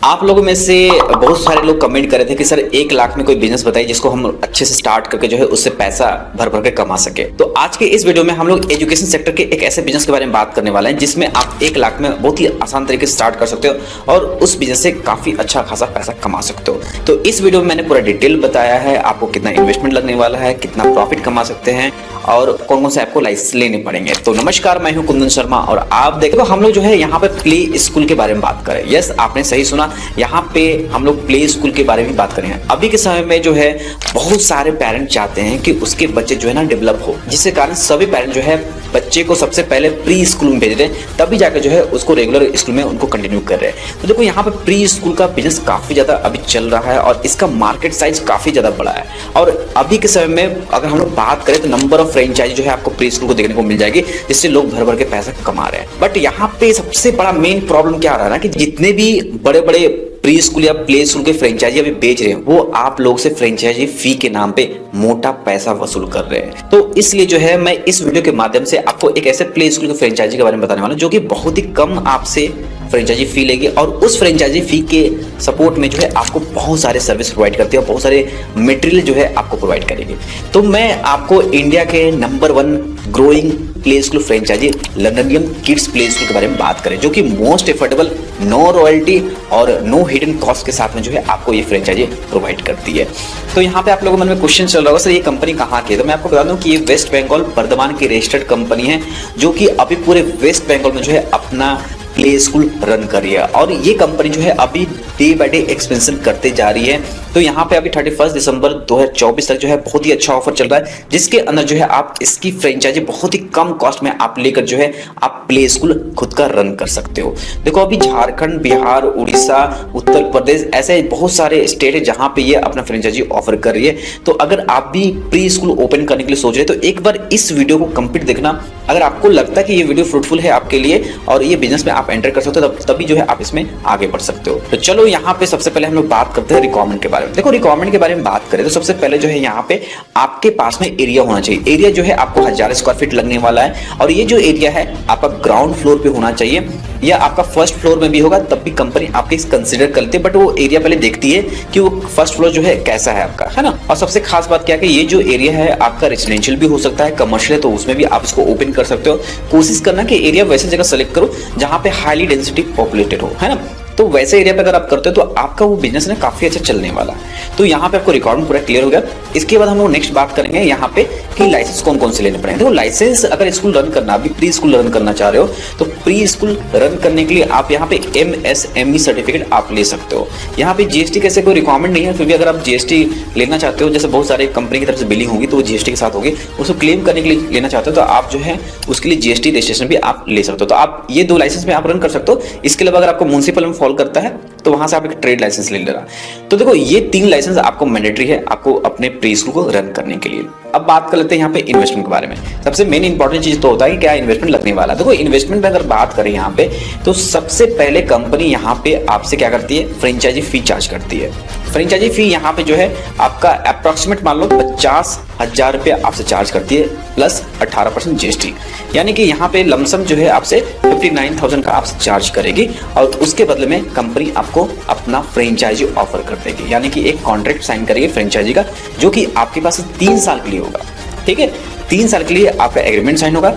आप लोगों में से बहुत सारे लोग कमेंट कर रहे थे कि सर 1 लाख में कोई बिजनेस बताइए जिसको हम अच्छे से स्टार्ट करके जो है उससे पैसा भर भर के कमा सके। तो आज के इस वीडियो में हम लोग एजुकेशन सेक्टर के एक ऐसे बिजनेस के बारे में बात करने वाले हैं जिसमें आप 1 लाख में बहुत ही आसान तरीके से स्टार्ट कर सकते हो और उस बिजनेस से काफी अच्छा खासा पैसा कमा सकते हो। तो इस वीडियो में मैंने पूरा डिटेल बताया है, आपको कितना इन्वेस्टमेंट लगने वाला है, कितना प्रॉफिट कमा सकते हैं और कौन कौन से आपको लाइसेंस लेने पड़ेंगे। तो नमस्कार, मैं हूं कुंदन शर्मा और आप देखो हम लोग जो है यहाँ पे प्ले स्कूल के बारे में बात करें। यस, आपने सही सुना, यहाँ पे हम लोग प्ले स्कूल के बारे में बात करें। अभी के समय में जो है बहुत सारे पेरेंट्स चाहते हैं कि उसके बच्चे जो है ना डेवलप हो, जिसके कारण सभी पेरेंट्स जो है बच्चे को सबसे पहले प्री स्कूल में भेज रहे हैं, तभी जाकर जो है उसको रेगुलर स्कूल में उनको कंटिन्यू कर रहे हैं। तो देखो यहाँ पे प्री स्कूल का बिजनेस काफी ज्यादा अभी चल रहा है और इसका मार्केट साइज काफी ज्यादा बड़ा है। और अभी के समय में अगर हम लोग बात करें तो नंबर ऑफ फ्रेंचाइजी जो है आपको प्री स्कूल को देखने को मिल जाएगी, जिससे लोग भर भर के पैसा कमा रहे हैं। बट यहाँ पे सबसे बड़ा मेन प्रॉब्लम क्या आ रहा है ना कि जितने भी बड़े बड़े प्री स्कूल या प्ले स्कूल के फ्रेंचाइजी अभी बेच रहे हैं वो आप लोग से फ्रेंचाइजी फी के नाम पे मोटा पैसा वसूल कर रहे हैं। तो इसलिए जो है मैं इस वीडियो के माध्यम से आपको एक ऐसे प्ले स्कूल के फ्रेंचाइजी के बारे में बताने वाला हूं जो कि बहुत ही कम आपसे फ्रेंचाइजी फी लेगी और उस फ्रेंचाइजी फी के सपोर्ट में जो है आपको बहुत सारे सर्विस प्रोवाइड करती है और बहुत सारे मटेरियल जो है आपको प्रोवाइड करेगी। तो मैं आपको इंडिया के नंबर 1 growing play school franchise Londonium kids play school के बारे में बात करें, जो कि मोस्ट एफोर्डेबल, नो रॉयल्टी और नो हिडन कॉस्ट के साथ में जो है आपको ये फ्रेंचाइजी प्रोवाइड करती है। तो यहाँ पे आप लोगों के मन में क्वेश्चन चल रहा होगा, सर ये कंपनी कहाँ की है? तो मैं आपको बता दूं कि ये वेस्ट बंगाल बर्धमान की रजिस्टर्ड कंपनी है, जो कि अभी पूरे वेस्ट बंगाल में जो है अपना प्ले स्कूल रन कर रही है और ये कंपनी जो है अभी डे बाय डे एक्सपेंशन करते जा रही है। तो यहाँ पे अभी 31 दिसंबर 2024 तक जो है बहुत ही अच्छा ऑफर चल रहा है, जिसके अंदर जो है आप इसकी फ्रेंचाइजी बहुत ही कम कॉस्ट में आप लेकर जो है आप प्ले स्कूल खुद का रन कर सकते हो। देखो अभी झारखंड, बिहार, उड़ीसा, उत्तर प्रदेश ऐसे बहुत सारे स्टेट है जहाँ पे ये अपना फ्रेंचाइजी ऑफर कर रही है। तो अगर आप भी प्री स्कूल ओपन करने के लिए सोच रहे हैं तो एक बार इस वीडियो को कंप्लीट देखना। अगर आपको लगता है कि ये वीडियो फ्रूटफुल है आपके लिए और ये बिजनेस में आप एंटर कर सकते हो तभी जो है आप इसमें आगे बढ़ सकते हो। तो चलो यहाँ पे सबसे पहले हम लोग बात करते हैं रिक्वायरमेंट के बारे में। देखो रिक्वायरमेंट के बारे में बात करें तो सबसे पहले जो है यहाँ पे आपके पास में एरिया होना चाहिए। एरिया जो है आपको 1000 स्क्वायर फीट लगने वाला है और ये जो एरिया है आपका ग्राउंड फ्लोर पे होना चाहिए या आपका फर्स्ट फ्लोर में भी होगा तब भी कंपनी आपके कंसिडर कर लेती है। बट वो एरिया पहले देखती है कि वो फर्स्ट फ्लोर जो है कैसा है आपका, है ना। और सबसे खास बात क्या है कि ये जो एरिया है आपका रेजिडेंशियल भी हो सकता है, कमर्शियल है, तो उसमें भी आप इसको ओपन कर सकते हो। कोशिश करना कि एरिया वैसे जगह सेलेक्ट करो जहां पे हाईली डेंसिटी पॉपुलेटेड हो, है ना। तो वैसे एरिया पे अगर आप करते हो तो आपका वो बिजनेस ना काफी अच्छा चलने वाला है। तो यहाँ पे आपको रिक्वायरमेंट पूरा क्लियर हो गया। इसके बाद हम लोग नेक्स्ट बात करेंगे यहाँ पे कि लाइसेंस कौन कौन से लेने पड़ेंगे। देखो लाइसेंस अगर स्कूल रन करना, अभी प्री स्कूल रन करना चाह रहे हो तो प्री स्कूल रन करने के लिए आप यहाँ पे MSME सर्टिफिकेट आप ले सकते हो। यहाँ पे GST कैसे कोई रिक्वायरमेंट नहीं है, फिर भी अगर आप GST लेना चाहते हो, जैसे बहुत सारे कंपनी की तरफ से बिलिंग होगी तो वो GST के साथ होगी, उसको क्लेम करने के लिए लेना चाहते हो तो आप जो है उसके लिए GST रजिस्ट्रेशन भी आप ले सकते हो। तो आप ये 2 लाइसेंस में आप रन कर सकते हो। इसके अलावा अगर आपको म्युनिसिपल में फॉल करता है तो वहां से आप एक ट्रेड लाइसेंस ले लेना। तो देखो ये 3 लाइसेंस आपको मैंडेटरी है आपको अपने प्री स्कूल को रन करने के लिए। अब बात कर लेते हैं यहाँ पे इन्वेस्टमेंट के बारे में। सबसे मेन इंपॉर्टेंट चीज तो होता है कि क्या इन्वेस्टमेंट लगने वाला है। देखो इन्वेस्टमेंट में अगर बात करें यहाँ पे तो सबसे पहले कंपनी यहाँ पे आपसे क्या करती है, फ्रेंचाइजी फी चार्ज करती है। फ्रेंचाइजी फी यहाँ पे जो है आपका अप्रोक्सीमेट मान लो 50,000 रुपये आपसे चार्ज करती है प्लस 18% GST, यानी कि यहाँ पे लमसम जो है आपसे 59,000 का आपसे चार्ज करेगी और उसके बदले में कंपनी आपको अपना फ्रेंचाइजी ऑफर कर देगी, यानी कि एक कॉन्ट्रैक्ट साइन करेगी फ्रेंचाइजी का जो कि आपके पास 3 साल के लिए होगा। ठीक है, 3 साल के लिए आपका एग्रीमेंट साइन होगा।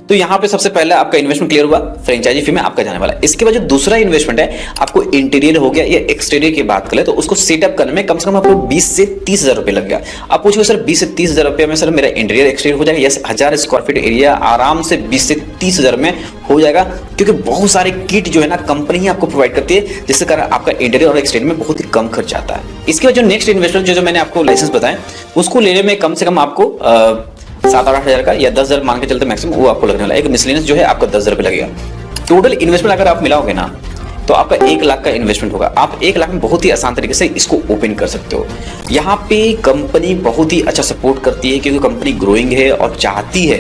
तो यहाँ पे सबसे पहले आपका इन्वेस्टमेंट क्लियर हुआ, फ्रेंचाइजी फी में आपका जाने वाला है। इसके बाद जो दूसरा इन्वेस्टमेंट है आपको इंटीरियर हो गया या एक्सटीरियर की बात करें तो उसको सेटअप करने में कम से कम आपको 20 से 30 हजार रुपये लग गया। आप पूछोगे सर 20 से 30 हजार रुपये में सर मेरा इंटीरियर एक्सटीरियर हो जाएगा? यस, 1000 स्क्वायर फीट एरिया आराम से 20 से 30 हजार में हो जाएगा, क्योंकि बहुत सारे किट जो है ना कंपनी ही आपको प्रोवाइड करती है, जिसके कारण आपका इंटीरियर और एक्सटीरियर में बहुत ही कम खर्च आता है। इसके बाद जो नेक्स्ट इन्वेस्टमेंट जो मैंने आपको लाइसेंस बताया उसको लेने में कम से कम आपको 7-8 हजार का या 10 हजार मान के चलते मैक्सिमम वो आपको लगने वाला है। एक मिसलेनियस जो है आपका 10 हजार रुपये लगेगा। टोटल इन्वेस्टमेंट अगर आप मिलाओगे ना तो आपका 1 लाख का इन्वेस्टमेंट होगा। आप 1 लाख में बहुत ही आसान तरीके से इसको ओपन कर सकते हो। यहाँ पे कंपनी बहुत ही अच्छा सपोर्ट करती है क्योंकि कंपनी ग्रोइंग है और चाहती है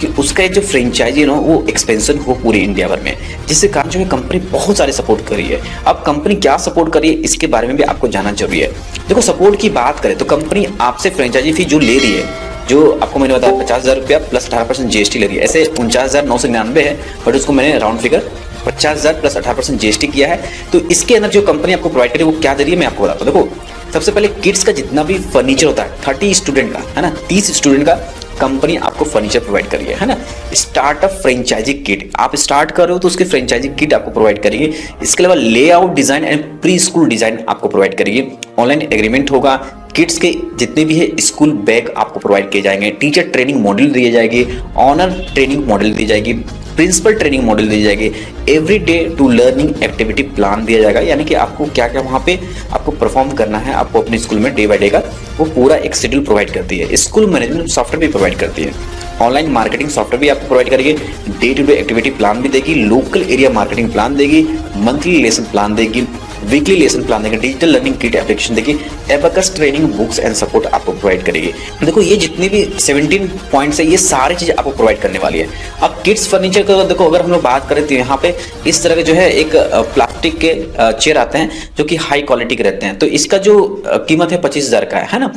कि उसका एक जो फ्रेंचाइजी है ना वो एक्सपेंशन हो पूरे इंडिया भर में, जिससे कारण जो है कंपनी बहुत सारे सपोर्ट कर रही है। अब कंपनी क्या सपोर्ट कर रही है इसके बारे में भी आपको जानना जरूरी है। देखो सपोर्ट की बात करें तो कंपनी आपसे फ्रेंचाइजी फी जो ले रही है, जो आपको मैंने बताया 50,000 रुपया प्लस 18% GST ले रही है, ऐसे 49,999 है बट उसको मैंने राउंड फिगर 50,000 प्लस 18% जीएसटी किया है। तो इसके अंदर जो कंपनी आपको प्रोवाइड करी वो क्या दे रही है मैं आपको बताता हूँ। देखो सबसे पहले किड्स का जितना भी फर्नीचर होता है 30 स्टूडेंट का है ना, 30 स्टूडेंट का कंपनी आपको फर्नीचर प्रोवाइड करी है ना। स्टार्टअप फ्रेंचाइजी किट, आप स्टार्ट कर रहे हो तो उसकी फ्रेंचाइजी किट आपको प्रोवाइड करेगी। इसके अलावा layout design and pre school design आपको प्रोवाइड करेगी। ऑनलाइन एग्रीमेंट होगा। किड्स के जितने भी है स्कूल बैग आपको प्रोवाइड किए जाएंगे। टीचर ट्रेनिंग मॉडल दिए जाएगी। ऑनर ट्रेनिंग मॉडल दी जाएगी। प्रिंसिपल ट्रेनिंग मॉडल दी जाएगी। Every day to learning activity plan दिया जाएगा, यानी कि आपको क्या क्या वहाँ पे आपको परफॉर्म करना है आपको अपने स्कूल में डे बाय डे का, वो पूरा एक शेड्यूल प्रोवाइड करती है। स्कूल मैनेजमेंट सॉफ्टवेयर भी प्रोवाइड करती है। ऑनलाइन मार्केटिंग सॉफ्टवेयर भी आपको प्रोवाइड करेगी। Day to day activity plan भी देगी। लोकल एरिया मार्केटिंग प्लान देगी। मंथली लेसन प्लान देगी। वीकली लेसन प्लान देगी। डिजिटल लर्निंग किट एप्लीकेशन देगी। Abacus training books and support आपको प्रोवाइड करेगी। देखो ये जितने भी 17 पॉइंट्स है ये सारी चीजें आपको प्रोवाइड करने वाली है। अब किड्स फर्नीचर का देखो अगर हम लोग बात करें तो यहाँ पे इस तरह के जो है एक प्लास्टिक के चेयर आते हैं जो कि हाई क्वालिटी के रहते हैं। तो इसका जो कीमत है 25,000 का है ना।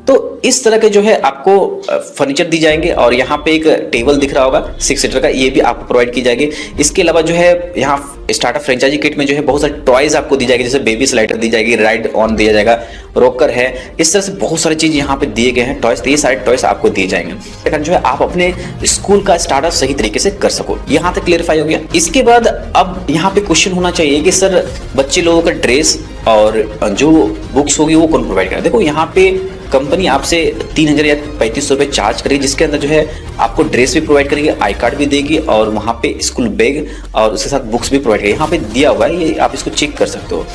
तो इस तरह के जो है आपको फर्नीचर दी जाएंगे। और यहाँ पे एक टेबल दिख रहा होगा 6 सीटर का, ये भी आपको प्रोवाइड की जाएगी। इसके अलावा जो है यहाँ स्टार्टअप फ्रेंचाइजी किट में जो है बहुत सारे टॉयज आपको दी जाएगी, जैसे बेबी स्लाइडर दी जाएगी, राइड ऑन दिया जाएगा, रॉकर है, इस तरह से बहुत सारी चीज यहाँ पे दिए गए हैं टॉयज। ये सारे टॉयज आपको दिए जाएंगे लेकिन जो है आप अपने स्कूल का स्टार्टअप सही तरीके से कर सको। यहाँ तक क्लियरफाई हो गया। इसके बाद अब यहाँ पे क्वेश्चन होना चाहिए कि सर बच्चे लोगों का ड्रेस और जो बुक्स होगी वो कौन प्रोवाइड करेगा। देखो यहाँ पे कंपनी आपसे 3,000 या 3,500 रुपये चार्ज करेगी, जिसके अंदर जो है आपको ड्रेस भी प्रोवाइड करेगी, आई कार्ड भी देगी और वहाँ पे स्कूल बैग और उसके साथ बुक्स भी प्रोवाइड करेगी। यहाँ पे दिया हुआ है, ये आप इसको चेक कर सकते हो।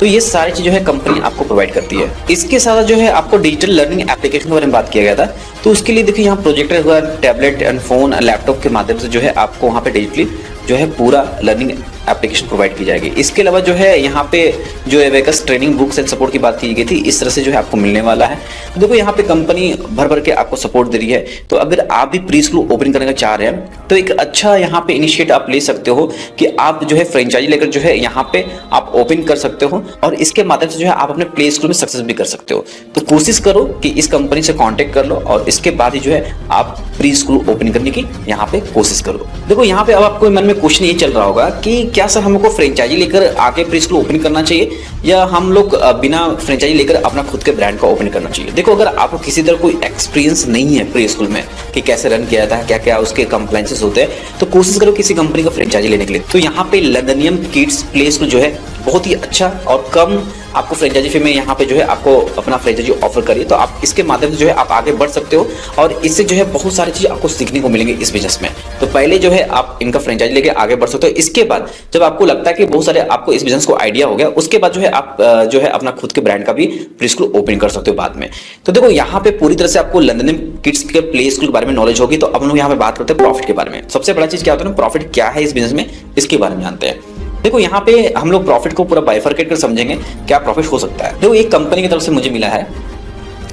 तो ये सारी चीज जो है कंपनी आपको प्रोवाइड करती है। इसके साथ जो है आपको डिजिटल लर्निंग एप्लीकेशन के बारे में बात किया गया था। तो उसके लिए देखिए यहाँ प्रोजेक्टर हुआ, टैबलेट एंड फोन लैपटॉप के माध्यम से जो है आपको वहाँ पे डिजिटली जो है पूरा लर्निंग एप्लीकेशन प्रोवाइड की जाएगी। इसके अलावा जो है यहाँ पे जो abacus training books and support की बात की गई थी, इस तरह से जो है आपको मिलने वाला है। तो देखो यहाँ पे कंपनी भर भर के आपको सपोर्ट दे रही है। तो अगर आप भी प्री स्कूल ओपन करने का चाह रहे हैं तो एक अच्छा यहाँ पे इनिशिएटिव आप ले सकते हो कि आप जो है फ्रेंचाइजी लेकर जो है यहाँ पे आप ओपन कर सकते हो और इसके माध्यम से जो है आप अपने प्ले स्कूल में सक्सेस भी कर सकते हो। तो कोशिश करो कि इस कंपनी से कॉन्टेक्ट कर लो और इसके बाद ही जो है आप प्री स्कूल ओपन करने की यहाँ पे कोशिश करो। देखो यहाँ पे अब आपको मन में क्वेश्चन ये चल रहा होगा कि क्या सर हमको फ्रेंचाइजी लेकर आगे प्री स्कूल ओपन करना चाहिए या हम लोग बिना फ्रेंचाइजी लेकर अपना खुद के ब्रांड का ओपन करना चाहिए। देखो अगर आपको किसी तरह कोई एक्सपीरियंस नहीं है प्री स्कूल में कि कैसे रन किया जाता है, क्या क्या उसके कंप्लायंसेस होते हैं, तो कोशिश करो किसी कंपनी का फ्रेंचाइजी लेने के लिए। तो यहाँ पे लंदनियम किड्स प्ले स्कूल जो है बहुत ही अच्छा और कम आपको फ्रेंचाइजी फी में यहाँ पे जो है आपको अपना फ्रेंचाइजी ऑफर करिए। तो आप इसके माध्यम से जो है आप आगे बढ़ सकते हो और इससे जो है बहुत सारी चीजें आपको सीखने को मिलेंगे इस बिजनेस में। तो पहले जो है आप इनका फ्रेंचाइजी लेके आगे बढ़ सकते हो। इसके बाद जब आपको लगता है कि बहुत सारे आपको इस बिजनेस को आइडिया हो गया, उसके बाद जो है आप जो है अपना खुद के ब्रांड का भी प्री स्कूल ओपन कर सकते हो बाद में। तो देखो यहाँ पे पूरी तरह से आपको लंदनियम किड्स के प्ले स्कूल के बारे में नॉलेज होगी। तो अब हम लोग यहाँ पे बात करते हैं प्रॉफिट के बारे में। सबसे बड़ा चीज क्या होता है ना, प्रॉफिट क्या है इस बिजनेस में, इसके बारे में जानते हैं। देखो यहाँ पे हम लोग प्रॉफिट को पूरा बाइफरकेट कर समझेंगे क्या प्रॉफिट हो सकता है। देखो एक कंपनी की तरफ से मुझे मिला है।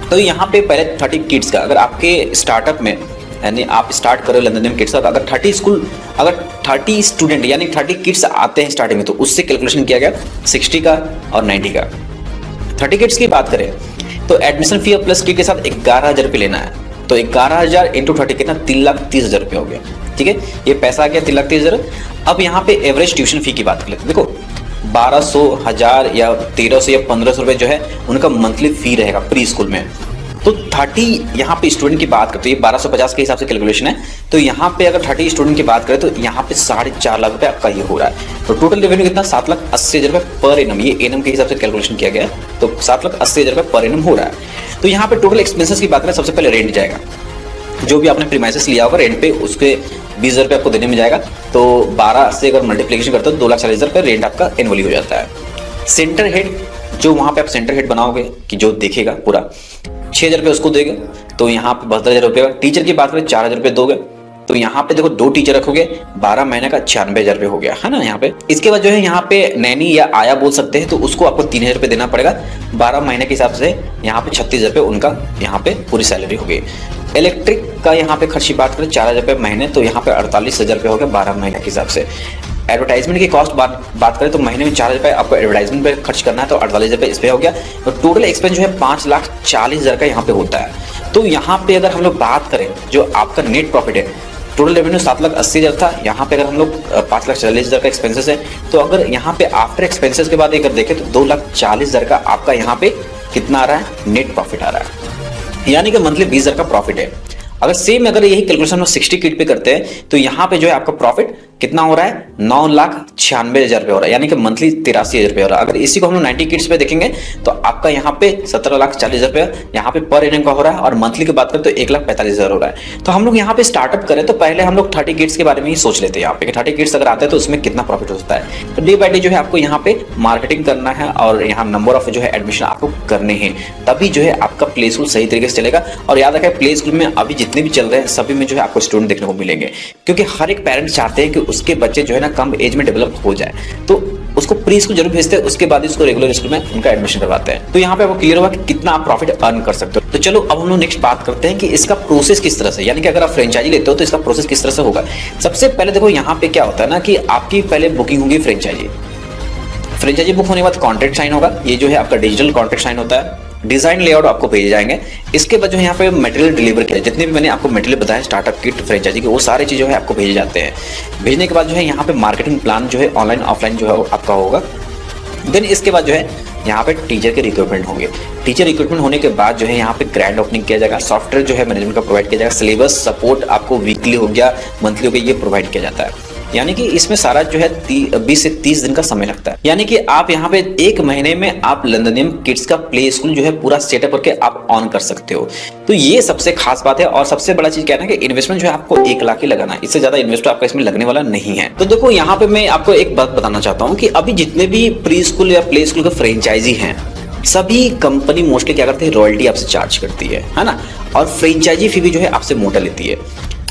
तो यहाँ पे पहले 30 किड्स का, अगर आपके स्टार्टअप में यानी आप स्टार्ट करो लंदनियम किड्स का, अगर 30 स्टूडेंट यानी 30 किड्स आते हैं स्टार्टिंग में, तो उससे कैलकुलेशन किया गया 60 का और 90 का। 30 किड्स की बात करें तो एडमिशन फी प्लस किट के साथ 11,000 रुपये लेना है। तो 11,000 इंटू 30 कितना, 3,30,000 रुपये हो गया। ठीक है, ये पैसा आ गया 3,30,000। अब यहाँ पे एवरेज ट्यूशन फी की बात कर लेते हैं। देखो 1200, 1000 या 1300 या 1500 रुपये जो है उनका मंथली फी रहेगा प्री स्कूल में। तो 30 यहाँ पे स्टूडेंट की बात करते हैं, 1250 के हिसाब से कैलकुलेशन है। तो यहाँ पे अगर 30 स्टूडेंट की बात करें तो यहाँ पे 4.5 लाख रुपए आपका ये हो रहा है। तो टोटल रेवेन्यू कितना, 7,80,000 रुपये पर एनम, ये एनम के हिसाब से कैलकुलेशन किया गया है। तो 7,80,000 रुपये पर एनम हो रहा है। तो यहाँ पे टोटल एक्सपेंसेस की बात करें, सबसे पहले रेंट जाएगा। जो भी आपने प्रीमाइसेस लिया होगा रेंट पे, उसके 20,000 रुपये आपको देने में जाएगा। तो 12 से अगर मल्टीप्लिकेशन करते हो 2,40,000 रुपये रेंट आपका एनुअली हो जाता है। सेंटर हेड, जो वहाँ पे आप सेंटर हेड बनाओगे कि जो देखेगा पूरा, 6,000 रुपये उसको देंगे। तो यहाँ पे 72,000 रुपये। टीचर की बात करें 4,000 रुपये दोगे। तो यहाँ पे देखो 2 टीचर रखोगे, 12 महीने का 96,000 रुपये हो गया है ना यहाँ पे। इसके बाद जो है यहाँ पे नैनी या आया बोल सकते हैं, तो उसको आपको 3,000 रुपये देना पड़ेगा 12 महीने के हिसाब से। यहाँ पे 36,000 रुपये उनका यहाँ पे पूरी सैलरी हो गई। इलेक्ट्रिक का यहाँ पे खर्च की बात करें 4,000 रुपये महीने, तो यहाँ पे 48,000 रुपये हो गया 12 महीने के हिसाब से। एडवर्टाइजमेंट की कॉस्ट बात करें तो महीने में 4,000 रुपये आपको एडवर्टाइजमेंट पे खर्च करना है, तो 48,000 रुपये इस पे हो गया। तो टोटल एक्सपेंस जो है 5,40,000 का यहाँ पे होता है। तो यहाँ पे अगर हम लोग बात करें जो आपका नेट प्रॉफिट है टोटल रेवेन्यू 7,80,000 था। यहाँ पे अगर हम लोग 5,40,000 का एक्सपेंसेस है, तो अगर यहाँ पे आफ्टर एक्सपेंसेस के बाद अगर देखें तो 2,40,000 का आपका यहाँ पे कितना आ रहा है, नेट प्रॉफिट आ रहा है, यानी कि मंथली 20,000 का प्रॉफिट है। अगर यही कैलकुलेशन हम 60 किट पे करते हैं तो यहाँ पे जो है आपका प्रॉफिट कितना हो रहा है, 9,96,000 रुपये हो रहा है, यानी कि मंथली 83,000 रुपये हो रहा है। अगर इसी को हम लोग 90 किट्स पे देखेंगे तो आपका यहाँ पे 17,40,000 रुपये यहाँ पे पर एनम का हो रहा है, और मंथली की बात करें तो 1,45,000 हो रहा है। तो हम लोग यहाँ पे स्टार्टअप करें तो पहले हम लोग 30 किट्स के बारे में ही सोच लेते हैं यहाँ पे कि 30 किट्स अगर आते हैं तो उसमें कितना प्रॉफिट होता है। तो डे बाय डे जो है आपको यहाँ पे मार्केटिंग करना है और यहाँ नंबर ऑफ जो है एडमिशन आपको करने हैं, तभी जो है आपका प्ले स्कूल सही तरीके से चलेगा। और याद रखें, प्ले स्कूल में अभी जितने भी चल रहे हैं सभी में जो है आपको स्टूडेंट देखने को मिलेंगे, क्योंकि हर एक पेरेंट चाहते हैं कि उसके बच्चे जो है ना कम एज में डेवलप हो जाए, तो उसको प्री स्कूल जरूर भेजते हैं, उसके बाद उसको रेगुलर स्कूल में उनका एडमिशन करवाते हैं। तो यहाँ पे आपको क्लियर हुआ कि कितना आप प्रॉफिट अर्न कर सकते हो। तो चलो अब हम लोग नेक्स्ट बात करते हैं कि इसका प्रोसेस किस तरह से, यानी कि अगर आप फ्रेंचाइजी लेते हो तो इसका प्रोसेस किस तरह से होगा। सबसे पहले देखो यहाँ पे क्या होता है ना कि आपकी पहले बुकिंग होगी फ्रेंचाइजी बुक होने के बाद कॉन्ट्रैक्ट साइन होगा। ये जो है आपका डिजिटल कॉन्ट्रैक्ट साइन होता है, डिजाइन लेआउट आपको भेजे जाएंगे। इसके बाद जो है यहाँ पे मटेरियल डिलीवर किया, जितने भी मैंने आपको मटेरियल बताया स्टार्टअप किट फ्रेंचाइजी के, वो सारे चीज़ जो है आपको भेजे जाते हैं। भेजने के बाद जो है यहाँ पे मार्केटिंग प्लान जो है ऑनलाइन ऑफलाइन जो है आपका होगा। देन इसके बाद जो है यहाँ पे टीचर के रिक्रूटमेंट होंगे। टीचर रिक्रूटमेंट होने के बाद जो है यहाँ पे ग्रैंड ओपनिंग किया जाएगा, सॉफ्टवेयर जो है मैनेजमेंट का प्रोवाइड किया जाएगा, सिलेबस सपोर्ट आपको वीकली हो गया, मंथली हो गया, ये प्रोवाइड किया जाता है। यानी कि इसमें सारा जो है 20 से 30 दिन का समय लगता है। यानी कि आप यहाँ पे 1 महीने में आप लंदनियम किड्स का प्ले स्कूल जो है पूरा सेटअप करके आप ऑन कर सकते हो। तो ये सबसे खास बात है। और सबसे बड़ा चीज क्या है ना कि इन्वेस्टमेंट जो है आपको 1 लाख ही लगाना है, इससे ज्यादा इन्वेस्ट आपका इसमें लगने वाला नहीं है। तो देखो यहाँ पे मैं आपको एक बात बताना चाहता हूँ कि अभी जितने भी प्री स्कूल या प्ले स्कूल के फ्रेंचाइजी हैं, सभी कंपनी मोस्टली क्या करती है, रॉयल्टी आपसे चार्ज करती है ना, और फ्रेंचाइजी फी भी जो है आपसे मोटा लेती है।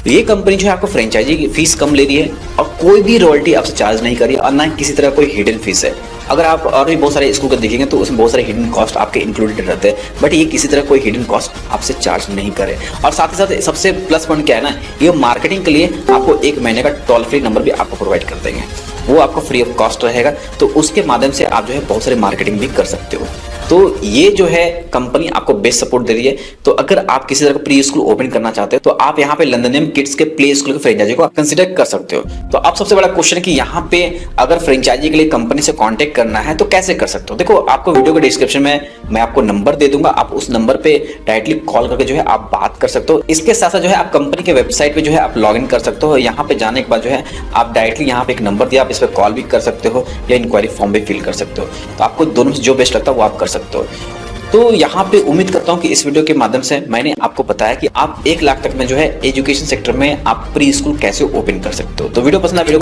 ये कंपनी जो है आपको फ्रेंचाइजी की फीस कम ले रही है और कोई भी रॉयल्टी आपसे चार्ज नहीं कर रही है, और ना किसी तरह कोई हिडन फीस है। अगर आप और भी बहुत सारे स्कूल का देखेंगे तो उसमें बहुत सारे हिडन कॉस्ट आपके इंक्लूडेड रहते हैं, बट ये किसी तरह कोई हिडन कॉस्ट आपसे चार्ज नहीं करे। और साथ ही साथ सबसे प्लस पॉइंट क्या है ना, ये मार्केटिंग के लिए आपको 1 महीने का टोल फ्री नंबर भी आपको प्रोवाइड कर देंगे, वो आपको फ्री ऑफ कॉस्ट रहेगा। तो उसके माध्यम से आप जो है बहुत सारी मार्केटिंग भी कर सकते हो। तो ये जो है कंपनी आपको बेस्ट सपोर्ट दे रही है। तो अगर आप किसी तरह का प्री स्कूल ओपन करना चाहते हो तो आप यहाँ पे लंदनियम किड्स के प्ले स्कूल के फ्रेंचाइजी को कंसीडर कर सकते हो। तो अब सबसे बड़ा क्वेश्चन है कि यहाँ पे अगर फ्रेंचाइजी के लिए कंपनी से कांटेक्ट करना है तो कैसे कर सकते हो। देखो, आपको वीडियो के डिस्क्रिप्शन में मैं आपको नंबर दे दूंगा, आप उस नंबर पे डायरेक्टली कॉल करके जो है आप बात कर सकते हो। इसके साथ साथ जो है आप कंपनी के वेबसाइट पे जो है आप लॉग इन कर सकते हो। यहाँ पे जाने के बाद जो है आप डायरेक्टली यहाँ पे एक नंबर दिया, आप इस पर कॉल भी कर सकते हो या इंक्वायरी फॉर्म भी फिल कर सकते हो। तो आपको दोनों से जो बेस्ट लगता है वो आप कर सकते हो। तो यहाँ पे उम्मीद करता हूँ कि इस वीडियो के माध्यम से मैंने आपको बताया कि आप 1 लाख तक में जो है एजुकेशन सेक्टर में आप प्री स्कूल कैसे ओपन कर सकते हो। तो वीडियो पसंद आया, वीडियो